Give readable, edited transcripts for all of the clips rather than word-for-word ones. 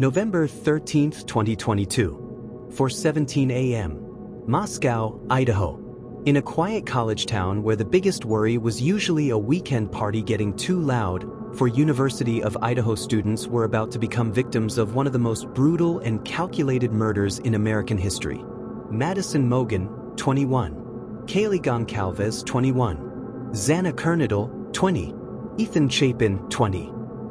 November 13, 2022. 4:17 a.m. Moscow, Idaho. In a quiet college town where the biggest worry was usually a weekend party getting too loud, for University of Idaho students were about to become victims of one of the most brutal and calculated murders in American history. Madison Mogen, 21. Kaylee Goncalves, 21. Xana Kernodle, 20. Ethan Chapin, 20.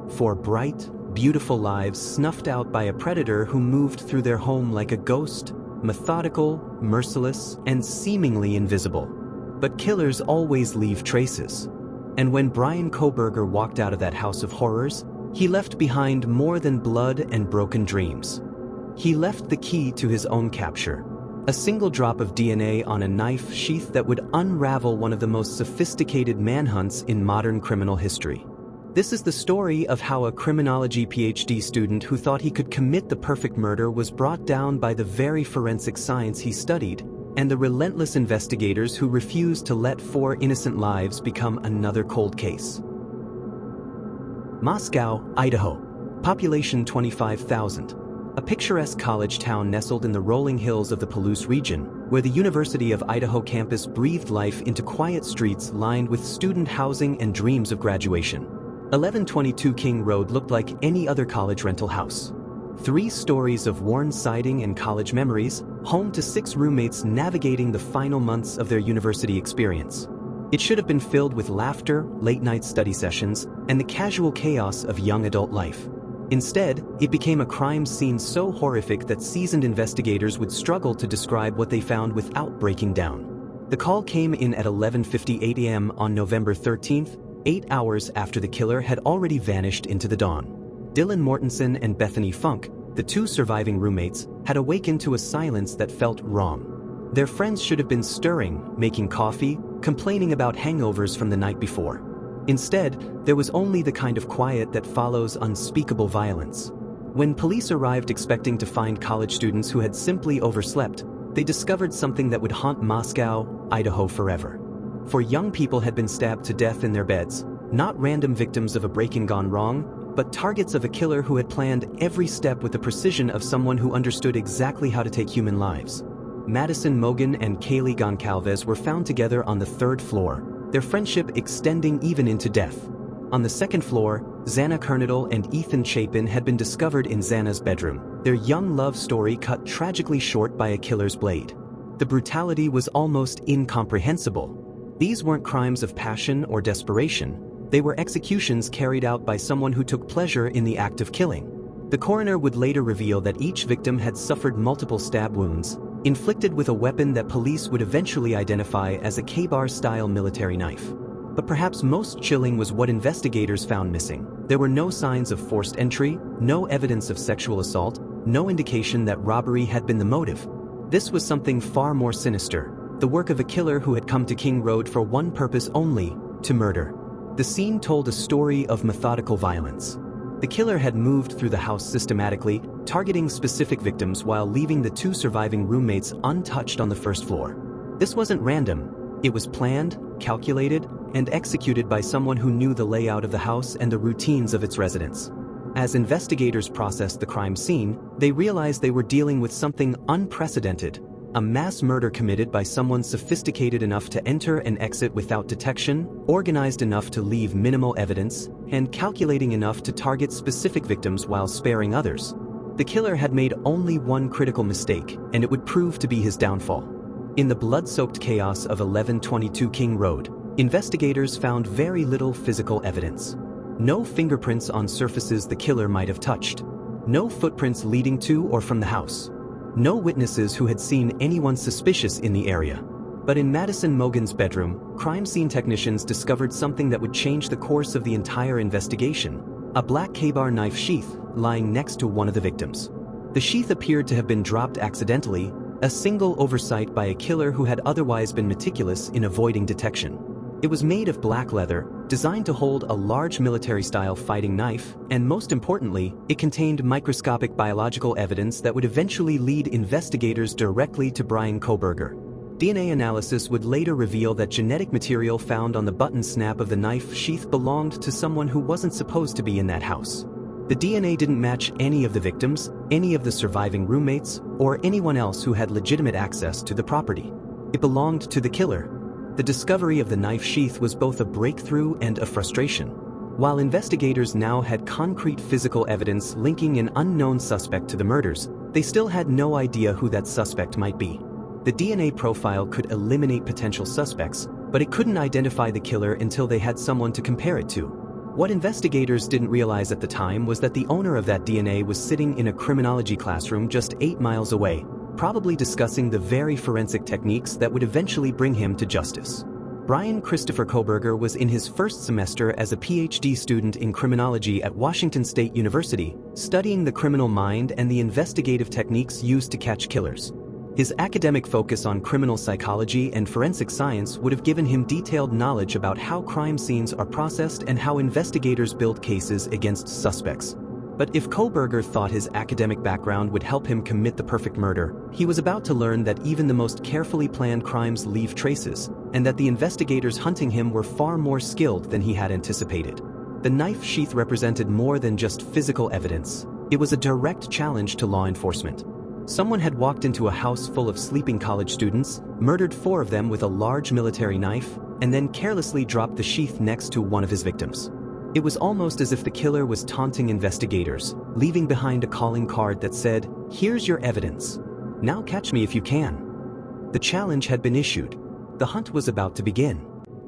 Four bright, beautiful lives snuffed out by a predator who moved through their home like a ghost, methodical, merciless, and seemingly invisible. But killers always leave traces. And when Bryan Kohberger walked out of that house of horrors, he left behind more than blood and broken dreams. He left the key to his own capture. A single drop of DNA on a knife sheath that would unravel one of the most sophisticated manhunts in modern criminal history. This is the story of how a criminology PhD student who thought he could commit the perfect murder was brought down by the very forensic science he studied, and the relentless investigators who refused to let four innocent lives become another cold case. Moscow, Idaho. Population 25,000. A picturesque college town nestled in the rolling hills of the Palouse region, where the University of Idaho campus breathed life into quiet streets lined with student housing and dreams of graduation. 1122 King Road looked like any other college rental house. 3 stories of worn siding and college memories, home to 6 roommates navigating the final months of their university experience. It should have been filled with laughter, late-night study sessions, and the casual chaos of young adult life. Instead, it became a crime scene so horrific that seasoned investigators would struggle to describe what they found without breaking down. The call came in at 11:58 a.m. on November 13th, 8 hours after the killer had already vanished into the dawn. Dylan Mortensen and Bethany Funk, the 2 surviving roommates, had awakened to a silence that felt wrong. Their friends should have been stirring, making coffee, complaining about hangovers from the night before. Instead, there was only the kind of quiet that follows unspeakable violence. When police arrived expecting to find college students who had simply overslept, they discovered something that would haunt Moscow, Idaho forever. 4 young people had been stabbed to death in their beds, not random victims of a break-in gone wrong, but targets of a killer who had planned every step with the precision of someone who understood exactly how to take human lives. Madison Mogen and Kaylee Goncalves were found together on the 3rd floor, their friendship extending even into death. On the 2nd floor, Xana Kernodle and Ethan Chapin had been discovered in Xana's bedroom, their young love story cut tragically short by a killer's blade. The brutality was almost incomprehensible. These weren't crimes of passion or desperation. They were executions carried out by someone who took pleasure in the act of killing. The coroner would later reveal that each victim had suffered multiple stab wounds, inflicted with a weapon that police would eventually identify as a K-bar-style military knife. But perhaps most chilling was what investigators found missing. There were no signs of forced entry, no evidence of sexual assault, no indication that robbery had been the motive. This was something far more sinister, the work of a killer who had come to King Road for one purpose only, to murder. The scene told a story of methodical violence. The killer had moved through the house systematically, targeting specific victims while leaving the 2 surviving roommates untouched on the 1st floor. This wasn't random. It was planned, calculated, and executed by someone who knew the layout of the house and the routines of its residents. As investigators processed the crime scene, they realized they were dealing with something unprecedented. A mass murder committed by someone sophisticated enough to enter and exit without detection, organized enough to leave minimal evidence, and calculating enough to target specific victims while sparing others. The killer had made only one critical mistake, and it would prove to be his downfall. In the blood-soaked chaos of 1122 King Road, investigators found very little physical evidence. No fingerprints on surfaces the killer might have touched. No footprints leading to or from the house. No witnesses who had seen anyone suspicious in the area. But in Madison Mogen's bedroom, crime scene technicians discovered something that would change the course of the entire investigation: a black K-bar knife sheath lying next to one of the victims. The sheath appeared to have been dropped accidentally, a single oversight by a killer who had otherwise been meticulous in avoiding detection. It was made of black leather, designed to hold a large military-style fighting knife, and most importantly, it contained microscopic biological evidence that would eventually lead investigators directly to Bryan Kohberger. DNA analysis would later reveal that genetic material found on the button snap of the knife sheath belonged to someone who wasn't supposed to be in that house. The DNA didn't match any of the victims, any of the surviving roommates, or anyone else who had legitimate access to the property. It belonged to the killer. The discovery of the knife sheath was both a breakthrough and a frustration. While investigators now had concrete physical evidence linking an unknown suspect to the murders, they still had no idea who that suspect might be. The DNA profile could eliminate potential suspects, but it couldn't identify the killer until they had someone to compare it to. What investigators didn't realize at the time was that the owner of that DNA was sitting in a criminology classroom just 8 miles away, probably discussing the very forensic techniques that would eventually bring him to justice. Bryan Kohberger was in his first semester as a PhD student in criminology at Washington State University, studying the criminal mind and the investigative techniques used to catch killers. His academic focus on criminal psychology and forensic science would have given him detailed knowledge about how crime scenes are processed and how investigators build cases against suspects. But if Kohberger thought his academic background would help him commit the perfect murder, he was about to learn that even the most carefully planned crimes leave traces, and that the investigators hunting him were far more skilled than he had anticipated. The knife sheath represented more than just physical evidence. It was a direct challenge to law enforcement. Someone had walked into a house full of sleeping college students, murdered 4 of them with a large military knife, and then carelessly dropped the sheath next to one of his victims. It was almost as if the killer was taunting investigators, leaving behind a calling card that said, "Here's your evidence. Now catch me if you can." The challenge had been issued. The hunt was about to begin.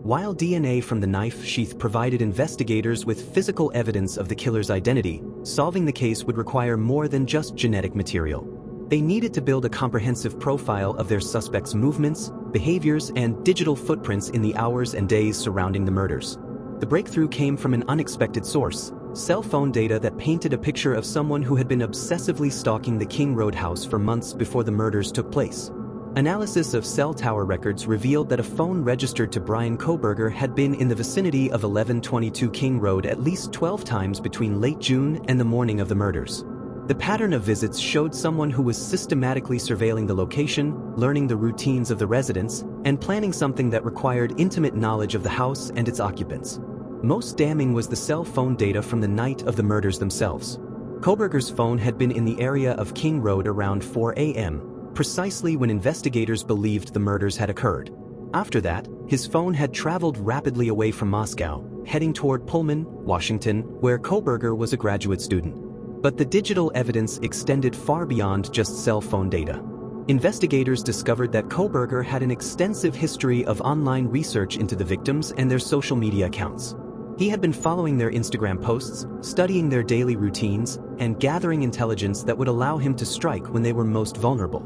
While DNA from the knife sheath provided investigators with physical evidence of the killer's identity, solving the case would require more than just genetic material. They needed to build a comprehensive profile of their suspect's movements, behaviors, and digital footprints in the hours and days surrounding the murders. The breakthrough came from an unexpected source: cell phone data that painted a picture of someone who had been obsessively stalking the King Road house for months before the murders took place. Analysis of cell tower records revealed that a phone registered to Bryan Kohberger had been in the vicinity of 1122 King Road at least 12 times between late June and the morning of the murders. The pattern of visits showed someone who was systematically surveilling the location, learning the routines of the residents, and planning something that required intimate knowledge of the house and its occupants. Most damning was the cell phone data from the night of the murders themselves. Kohberger's phone had been in the area of King Road around 4 a.m., precisely when investigators believed the murders had occurred. After that, his phone had traveled rapidly away from Moscow, heading toward Pullman, Washington, where Kohberger was a graduate student. But the digital evidence extended far beyond just cell phone data. Investigators discovered that Kohberger had an extensive history of online research into the victims and their social media accounts. He had been following their Instagram posts, studying their daily routines, and gathering intelligence that would allow him to strike when they were most vulnerable.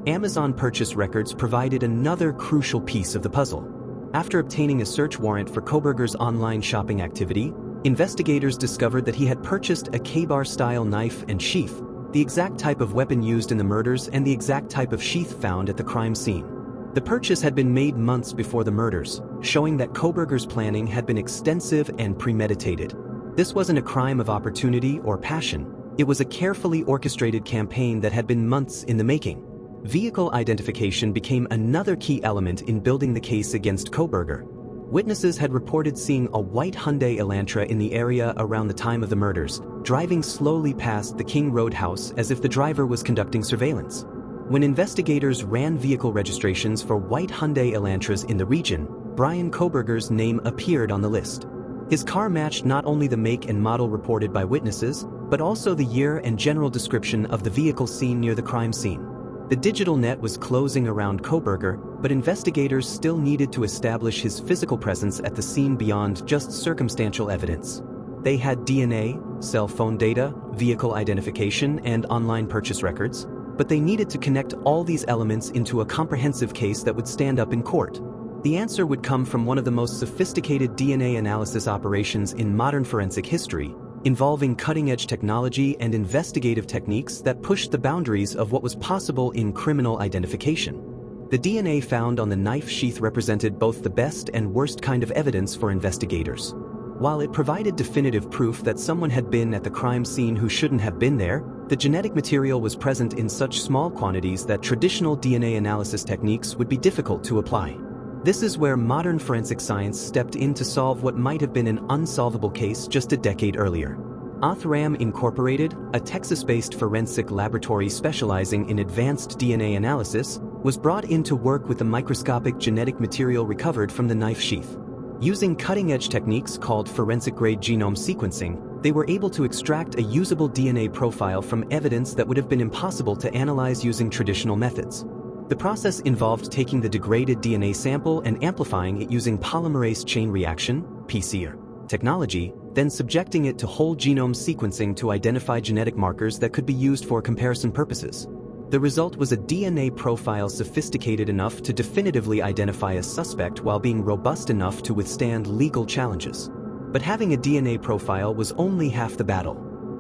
Amazon purchase records provided another crucial piece of the puzzle. After obtaining a search warrant for Kohberger's online shopping activity, investigators discovered that he had purchased a K-bar-style knife and sheath, the exact type of weapon used in the murders and the exact type of sheath found at the crime scene. The purchase had been made months before the murders, showing that Kohberger's planning had been extensive and premeditated. This wasn't a crime of opportunity or passion. It was a carefully orchestrated campaign that had been months in the making. Vehicle identification became another key element in building the case against Kohberger. Witnesses had reported seeing a white Hyundai Elantra in the area around the time of the murders, driving slowly past the King Road house as if the driver was conducting surveillance. When investigators ran vehicle registrations for white Hyundai Elantras in the region, Bryan Kohberger's name appeared on the list. His car matched not only the make and model reported by witnesses, but also the year and general description of the vehicle seen near the crime scene. The digital net was closing around Kohberger, but investigators still needed to establish his physical presence at the scene beyond just circumstantial evidence. They had DNA, cell phone data, vehicle identification, and online purchase records, but they needed to connect all these elements into a comprehensive case that would stand up in court. The answer would come from one of the most sophisticated DNA analysis operations in modern forensic history, involving cutting-edge technology and investigative techniques that pushed the boundaries of what was possible in criminal identification. The DNA found on the knife sheath represented both the best and worst kind of evidence for investigators. While it provided definitive proof that someone had been at the crime scene who shouldn't have been there, the genetic material was present in such small quantities that traditional DNA analysis techniques would be difficult to apply. This is where modern forensic science stepped in to solve what might have been an unsolvable case just a decade earlier. Othram Incorporated, a Texas-based forensic laboratory specializing in advanced DNA analysis, was brought in to work with the microscopic genetic material recovered from the knife sheath. Using cutting-edge techniques called forensic-grade genome sequencing, they were able to extract a usable DNA profile from evidence that would have been impossible to analyze using traditional methods. The process involved taking the degraded DNA sample and amplifying it using polymerase chain reaction (PCR) technology, then subjecting it to whole genome sequencing to identify genetic markers that could be used for comparison purposes. The result was a DNA profile sophisticated enough to definitively identify a suspect while being robust enough to withstand legal challenges. But having a DNA profile was only half the battle.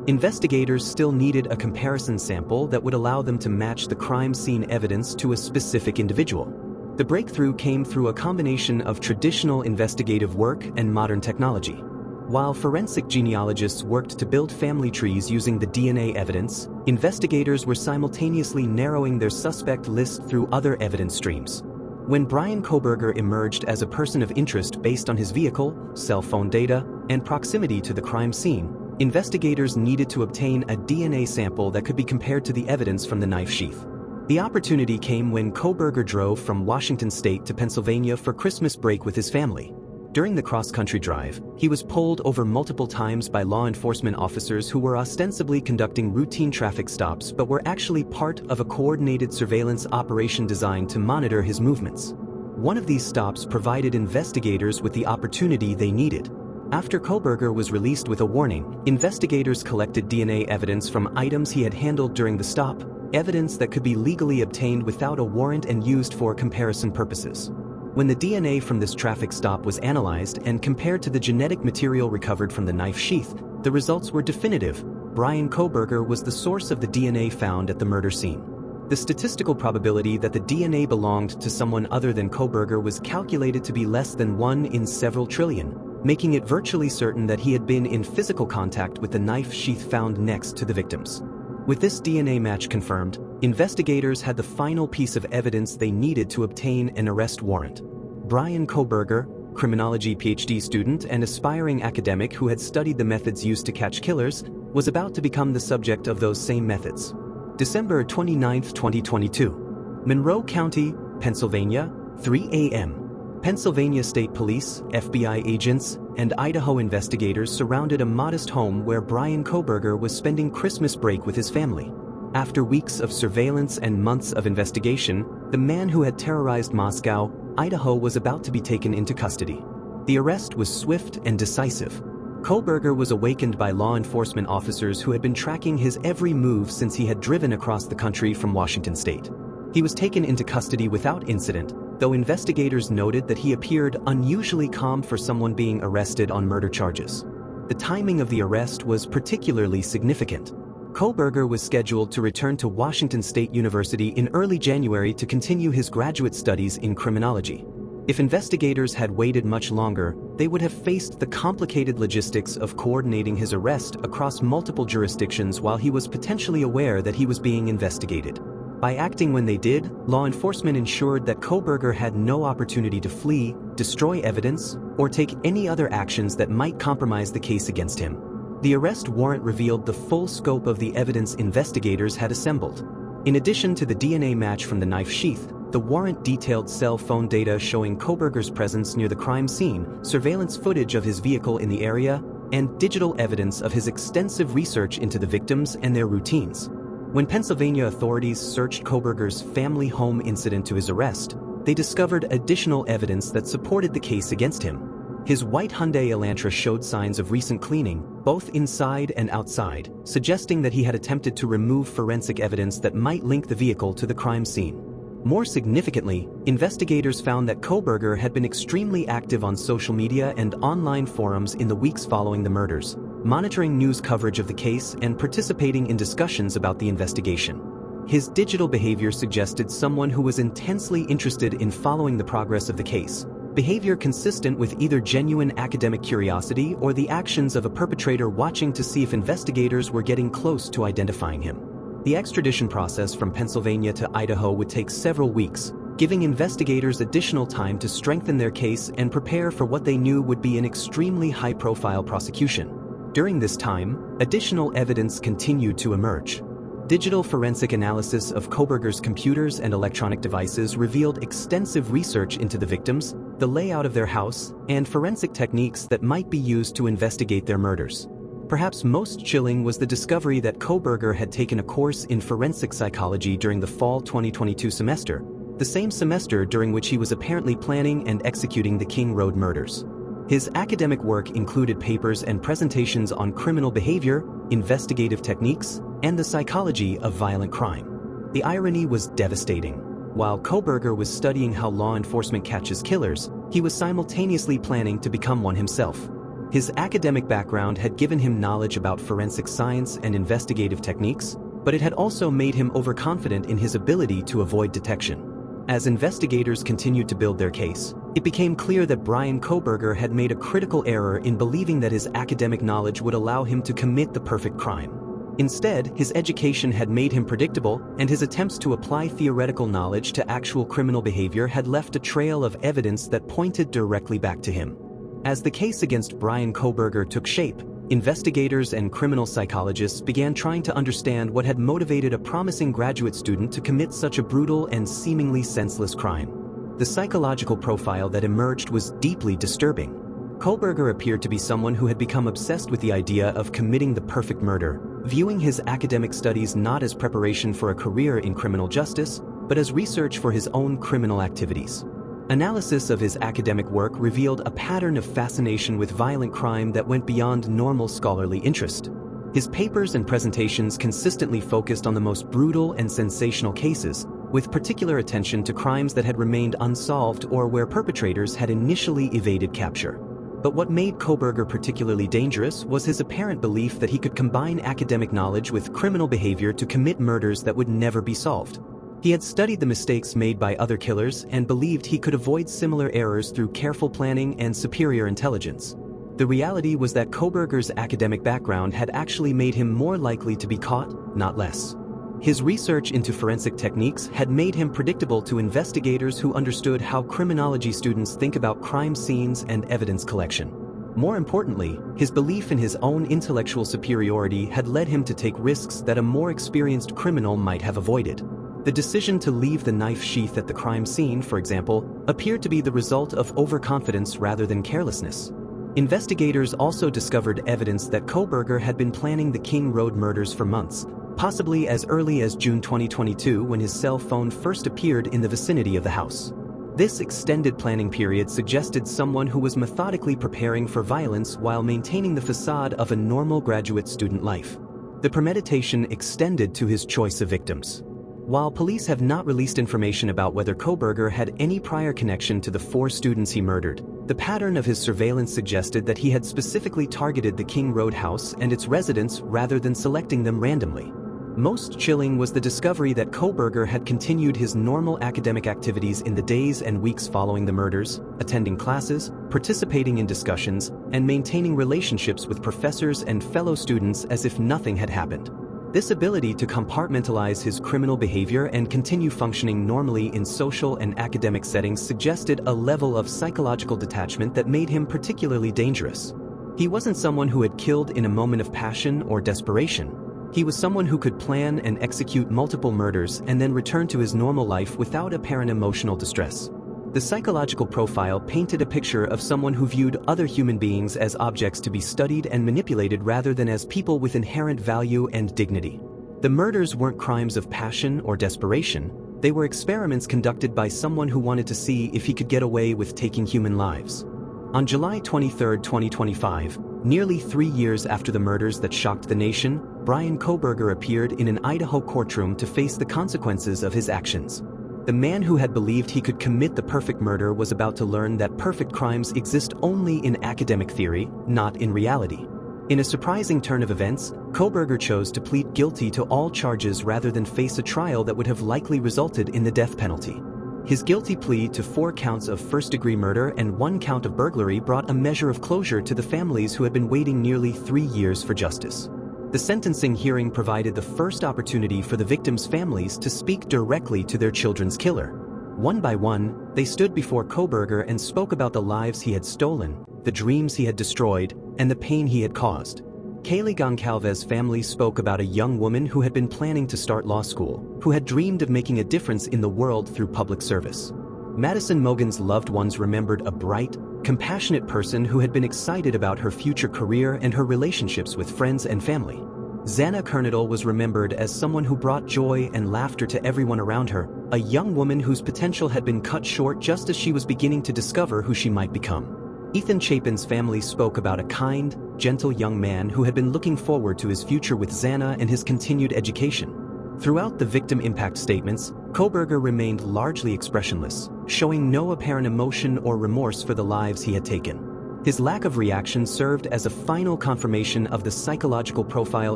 Investigators still needed a comparison sample that would allow them to match the crime scene evidence to a specific individual. The breakthrough came through a combination of traditional investigative work and modern technology. While forensic genealogists worked to build family trees using the DNA evidence, investigators were simultaneously narrowing their suspect list through other evidence streams. When Bryan Kohberger emerged as a person of interest based on his vehicle, cell phone data, and proximity to the crime scene, investigators needed to obtain a DNA sample that could be compared to the evidence from the knife sheath. The opportunity came when Kohberger drove from Washington State to Pennsylvania for Christmas break with his family. During the cross-country drive, he was pulled over multiple times by law enforcement officers who were ostensibly conducting routine traffic stops but were actually part of a coordinated surveillance operation designed to monitor his movements. One of these stops provided investigators with the opportunity they needed. After Kohberger was released with a warning, investigators collected DNA evidence from items he had handled during the stop, evidence that could be legally obtained without a warrant and used for comparison purposes. When the DNA from this traffic stop was analyzed and compared to the genetic material recovered from the knife sheath, the results were definitive. Bryan Kohberger was the source of the DNA found at the murder scene. The statistical probability that the DNA belonged to someone other than Kohberger was calculated to be less than 1 in several trillion, making it virtually certain that he had been in physical contact with the knife sheath found next to the victims. With this DNA match confirmed, investigators had the final piece of evidence they needed to obtain an arrest warrant. Bryan Kohberger, criminology PhD student and aspiring academic who had studied the methods used to catch killers, was about to become the subject of those same methods. December 29, 2022. Monroe County, Pennsylvania, 3 a.m. Pennsylvania State Police, FBI agents, and Idaho investigators surrounded a modest home where Bryan Kohberger was spending Christmas break with his family. After weeks of surveillance and months of investigation, the man who had terrorized Moscow, Idaho, was about to be taken into custody. The arrest was swift and decisive. Kohberger was awakened by law enforcement officers who had been tracking his every move since he had driven across the country from Washington State. He was taken into custody without incident, though investigators noted that he appeared unusually calm for someone being arrested on murder charges. The timing of the arrest was particularly significant. Kohberger was scheduled to return to Washington State University in early January to continue his graduate studies in criminology. If investigators had waited much longer, they would have faced the complicated logistics of coordinating his arrest across multiple jurisdictions while he was potentially aware that he was being investigated. By acting when they did, law enforcement ensured that Kohberger had no opportunity to flee, destroy evidence, or take any other actions that might compromise the case against him. The arrest warrant revealed the full scope of the evidence investigators had assembled. In addition to the DNA match from the knife sheath, the warrant detailed cell phone data showing Kohberger's presence near the crime scene, surveillance footage of his vehicle in the area, and digital evidence of his extensive research into the victims and their routines. When Pennsylvania authorities searched Kohberger's family home incident to his arrest, they discovered additional evidence that supported the case against him. His white Hyundai Elantra showed signs of recent cleaning, both inside and outside, suggesting that he had attempted to remove forensic evidence that might link the vehicle to the crime scene. More significantly, investigators found that Kohberger had been extremely active on social media and online forums in the weeks following the murders, monitoring news coverage of the case and participating in discussions about the investigation. His digital behavior suggested someone who was intensely interested in following the progress of the case, behavior consistent with either genuine academic curiosity or the actions of a perpetrator watching to see if investigators were getting close to identifying him. The extradition process from Pennsylvania to Idaho would take several weeks, giving investigators additional time to strengthen their case and prepare for what they knew would be an extremely high-profile prosecution. During this time, additional evidence continued to emerge. Digital forensic analysis of Kohberger's computers and electronic devices revealed extensive research into the victims, the layout of their house, and forensic techniques that might be used to investigate their murders. Perhaps most chilling was the discovery that Kohberger had taken a course in forensic psychology during the fall 2022 semester, the same semester during which he was apparently planning and executing the King Road murders. His academic work included papers and presentations on criminal behavior, investigative techniques, and the psychology of violent crime. The irony was devastating. While Kohberger was studying how law enforcement catches killers, he was simultaneously planning to become one himself. His academic background had given him knowledge about forensic science and investigative techniques, but it had also made him overconfident in his ability to avoid detection. As investigators continued to build their case, it became clear that Bryan Kohberger had made a critical error in believing that his academic knowledge would allow him to commit the perfect crime. Instead, his education had made him predictable, and his attempts to apply theoretical knowledge to actual criminal behavior had left a trail of evidence that pointed directly back to him. As the case against Bryan Kohberger took shape, investigators and criminal psychologists began trying to understand what had motivated a promising graduate student to commit such a brutal and seemingly senseless crime. The psychological profile that emerged was deeply disturbing. Kohberger appeared to be someone who had become obsessed with the idea of committing the perfect murder, viewing his academic studies not as preparation for a career in criminal justice, but as research for his own criminal activities. Analysis of his academic work revealed a pattern of fascination with violent crime that went beyond normal scholarly interest. His papers and presentations consistently focused on the most brutal and sensational cases, with particular attention to crimes that had remained unsolved or where perpetrators had initially evaded capture. But what made Kohberger particularly dangerous was his apparent belief that he could combine academic knowledge with criminal behavior to commit murders that would never be solved. He had studied the mistakes made by other killers and believed he could avoid similar errors through careful planning and superior intelligence. The reality was that Kohberger's academic background had actually made him more likely to be caught, not less. His research into forensic techniques had made him predictable to investigators who understood how criminology students think about crime scenes and evidence collection. More importantly, his belief in his own intellectual superiority had led him to take risks that a more experienced criminal might have avoided. The decision to leave the knife sheath at the crime scene, for example, appeared to be the result of overconfidence rather than carelessness. Investigators also discovered evidence that Kohberger had been planning the King Road murders for months, possibly as early as June 2022 when his cell phone first appeared in the vicinity of the house. This extended planning period suggested someone who was methodically preparing for violence while maintaining the facade of a normal graduate student life. The premeditation extended to his choice of victims. While police have not released information about whether Kohberger had any prior connection to the 4 students he murdered, the pattern of his surveillance suggested that he had specifically targeted the King Road house and its residents rather than selecting them randomly. Most chilling was the discovery that Kohberger had continued his normal academic activities in the days and weeks following the murders, attending classes, participating in discussions, and maintaining relationships with professors and fellow students as if nothing had happened. This ability to compartmentalize his criminal behavior and continue functioning normally in social and academic settings suggested a level of psychological detachment that made him particularly dangerous. He wasn't someone who had killed in a moment of passion or desperation. He was someone who could plan and execute multiple murders and then return to his normal life without apparent emotional distress. The psychological profile painted a picture of someone who viewed other human beings as objects to be studied and manipulated rather than as people with inherent value and dignity. The murders weren't crimes of passion or desperation, they were experiments conducted by someone who wanted to see if he could get away with taking human lives. On July 23, 2025, nearly 3 years after the murders that shocked the nation, Bryan Kohberger appeared in an Idaho courtroom to face the consequences of his actions. The man who had believed he could commit the perfect murder was about to learn that perfect crimes exist only in academic theory, not in reality. In a surprising turn of events, Kohberger chose to plead guilty to all charges rather than face a trial that would have likely resulted in the death penalty. His guilty plea to 4 counts of first-degree murder and 1 count of burglary brought a measure of closure to the families who had been waiting nearly 3 years for justice. The sentencing hearing provided the first opportunity for the victims' families to speak directly to their children's killer. One by one, they stood before Kohberger and spoke about the lives he had stolen, the dreams he had destroyed, and the pain he had caused. Kaylee Goncalves' family spoke about a young woman who had been planning to start law school, who had dreamed of making a difference in the world through public service. Madison Mogen's loved ones remembered a bright, compassionate person who had been excited about her future career and her relationships with friends and family. Xana Kernodle was remembered as someone who brought joy and laughter to everyone around her, a young woman whose potential had been cut short just as she was beginning to discover who she might become. Ethan Chapin's family spoke about a kind, gentle young man who had been looking forward to his future with Xana and his continued education. Throughout the victim impact statements, Kohberger remained largely expressionless, showing no apparent emotion or remorse for the lives he had taken. His lack of reaction served as a final confirmation of the psychological profile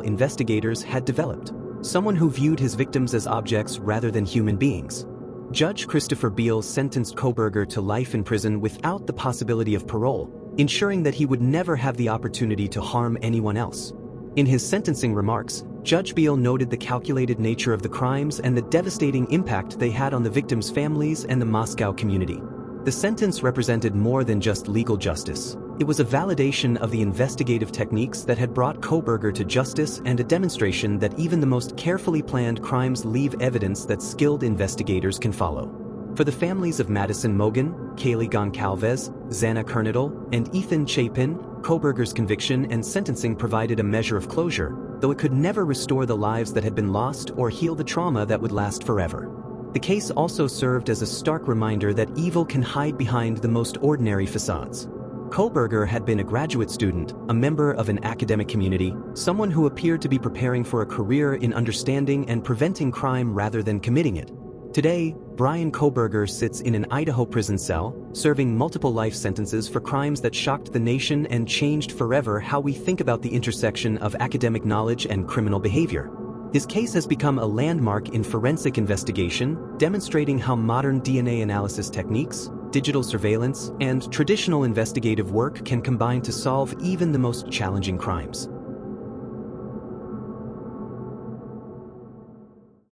investigators had developed, someone who viewed his victims as objects rather than human beings. Judge Christopher Beal sentenced Kohberger to life in prison without the possibility of parole, ensuring that he would never have the opportunity to harm anyone else. In his sentencing remarks, Judge Beal noted the calculated nature of the crimes and the devastating impact they had on the victims' families and the Moscow community. The sentence represented more than just legal justice. It was a validation of the investigative techniques that had brought Kohberger to justice and a demonstration that even the most carefully planned crimes leave evidence that skilled investigators can follow. For the families of Madison Mogen, Kaylee Goncalves, Xana Kernodle, and Ethan Chapin, Kohberger's conviction and sentencing provided a measure of closure, though it could never restore the lives that had been lost or heal the trauma that would last forever. The case also served as a stark reminder that evil can hide behind the most ordinary facades. Kohberger had been a graduate student, a member of an academic community, someone who appeared to be preparing for a career in understanding and preventing crime rather than committing it. Today, Bryan Kohberger sits in an Idaho prison cell, serving multiple life sentences for crimes that shocked the nation and changed forever how we think about the intersection of academic knowledge and criminal behavior. His case has become a landmark in forensic investigation, demonstrating how modern DNA analysis techniques, digital surveillance, and traditional investigative work can combine to solve even the most challenging crimes.